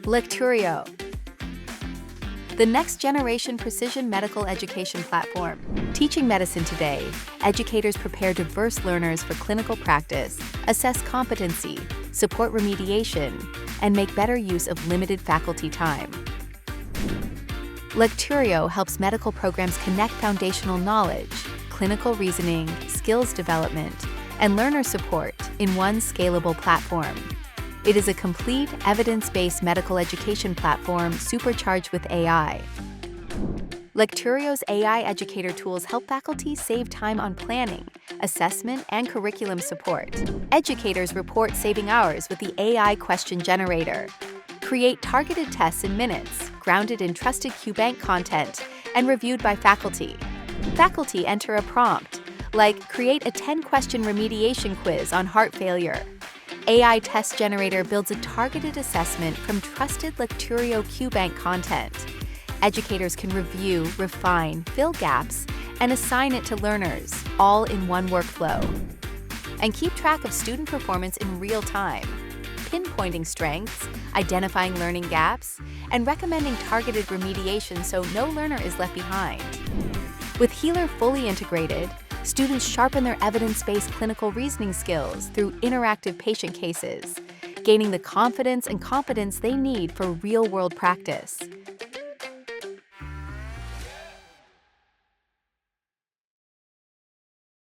Lecturio, the next-generation precision medical education platform. Teaching medicine today, educators prepare diverse learners for clinical practice, assess competency, support remediation, and make better use of limited faculty time. Lecturio helps medical programs connect foundational knowledge, clinical reasoning, skills development, and learner support in one scalable platform. It is a complete, evidence-based medical education platform supercharged with AI. Lecturio's AI educator tools help faculty save time on planning, assessment, and curriculum support. Educators report saving hours with the AI question generator. Create targeted tests in minutes, grounded in trusted QBank content, and reviewed by faculty. Faculty enter a prompt, like create a 10-question remediation quiz on heart failure. AI Test Generator builds a targeted assessment from trusted Lecturio QBank content. Educators can review, refine, fill gaps, and assign it to learners, all in one workflow. And keep track of student performance in real time, pinpointing strengths, identifying learning gaps, and recommending targeted remediation so no learner is left behind. With Healer fully integrated, students sharpen their evidence-based clinical reasoning skills through interactive patient cases, gaining the confidence and competence they need for real-world practice.